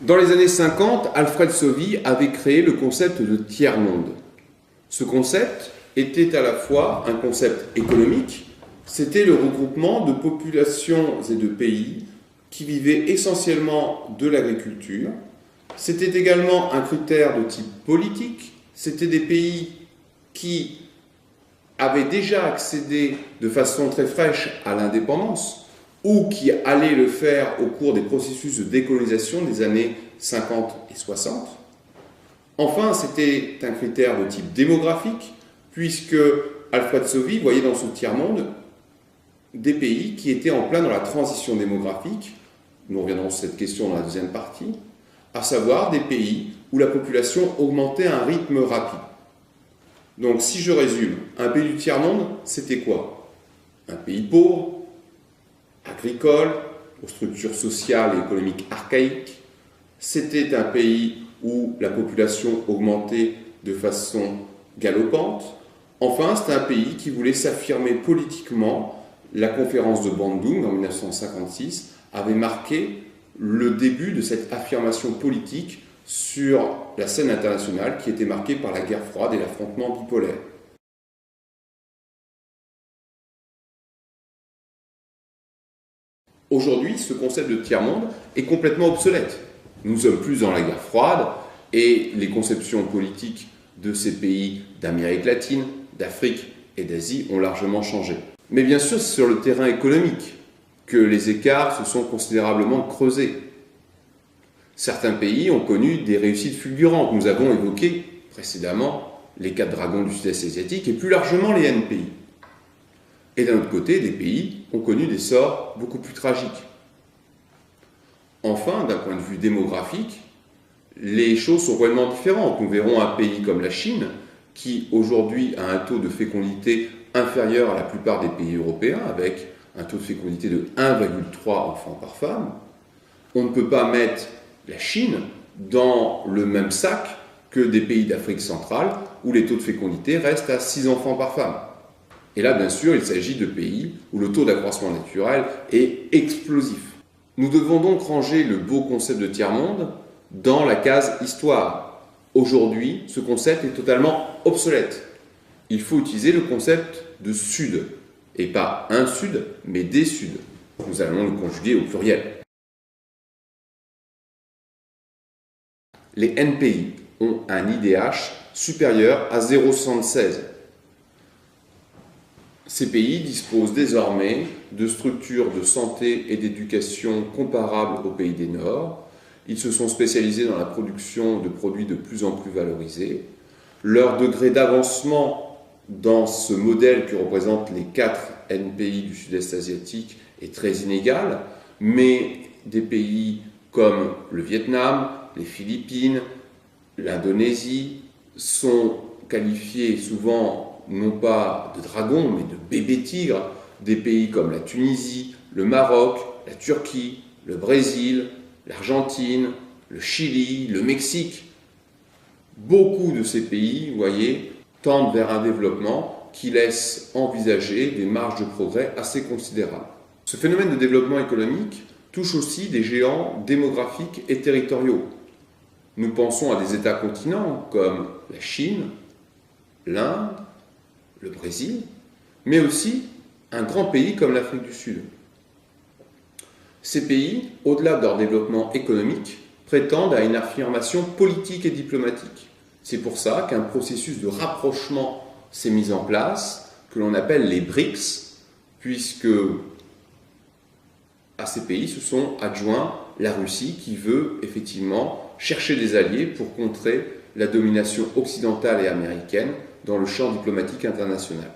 Dans les années 50, Alfred Sauvy avait créé le concept de tiers-monde. Ce concept était à la fois un concept économique, c'était le regroupement de populations et de pays qui vivaient essentiellement de l'agriculture. C'était également un critère de type politique, c'était des pays qui avaient déjà accédé de façon très fraîche à l'indépendance, ou qui allaient le faire au cours des processus de décolonisation des années 50 et 60. Enfin, c'était un critère de type démographique, puisque Alfred Sauvy voyait dans ce tiers-monde des pays qui étaient en plein dans la transition démographique, nous reviendrons sur cette question dans la deuxième partie, à savoir des pays où la population augmentait à un rythme rapide. Donc, si je résume, un pays du tiers-monde, c'était quoi? Un pays pauvre, agricole, aux structures sociales et économiques archaïques. C'était un pays où la population augmentait de façon galopante. Enfin, c'était un pays qui voulait s'affirmer politiquement. La conférence de Bandung en 1956 avait marqué le début de cette affirmation politique sur la scène internationale qui était marquée par la guerre froide et l'affrontement bipolaire. Aujourd'hui, ce concept de tiers-monde est complètement obsolète. Nous ne sommes plus dans la guerre froide et les conceptions politiques de ces pays d'Amérique latine, d'Afrique et d'Asie ont largement changé. Mais bien sûr, c'est sur le terrain économique que les écarts se sont considérablement creusés. Certains pays ont connu des réussites fulgurantes. Nous avons évoqué précédemment les 4 dragons du sud-est asiatique et plus largement les NPI. Et d'un autre côté, des pays ont connu des sorts beaucoup plus tragiques. Enfin, d'un point de vue démographique, les choses sont vraiment différentes. Nous verrons un pays comme la Chine, qui aujourd'hui a un taux de fécondité inférieur à la plupart des pays européens, avec un taux de fécondité de 1,3 enfants par femme. On ne peut pas mettre la Chine dans le même sac que des pays d'Afrique centrale, où les taux de fécondité restent à 6 enfants par femme. Et là, bien sûr, il s'agit de pays où le taux d'accroissement naturel est explosif. Nous devons donc ranger le beau concept de tiers-monde dans la case histoire. Aujourd'hui, ce concept est totalement obsolète. Il faut utiliser le concept de sud, et pas un sud, mais des suds. Nous allons le conjuguer au pluriel. Les NPI ont un IDH supérieur à 0,76. Ces pays disposent désormais de structures de santé et d'éducation comparables aux pays des Nord. Ils se sont spécialisés dans la production de produits de plus en plus valorisés. Leur degré d'avancement dans ce modèle que représentent les 4 NPI du sud-est asiatique est très inégal, mais des pays comme le Vietnam, les Philippines, l'Indonésie sont qualifiés souvent non pas de dragons, mais de bébés tigres, des pays comme la Tunisie, le Maroc, la Turquie, le Brésil, l'Argentine, le Chili, le Mexique. Beaucoup de ces pays, vous voyez, tendent vers un développement qui laisse envisager des marges de progrès assez considérables. Ce phénomène de développement économique touche aussi des géants démographiques et territoriaux. Nous pensons à des États-continents comme la Chine, l'Inde, le Brésil, mais aussi un grand pays comme l'Afrique du Sud. Ces pays, au-delà de leur développement économique, prétendent à une affirmation politique et diplomatique. C'est pour ça qu'un processus de rapprochement s'est mis en place, que l'on appelle les BRICS, puisque à ces pays se sont adjoints la Russie qui veut effectivement chercher des alliés pour contrer la domination occidentale et américaine dans le champ diplomatique international.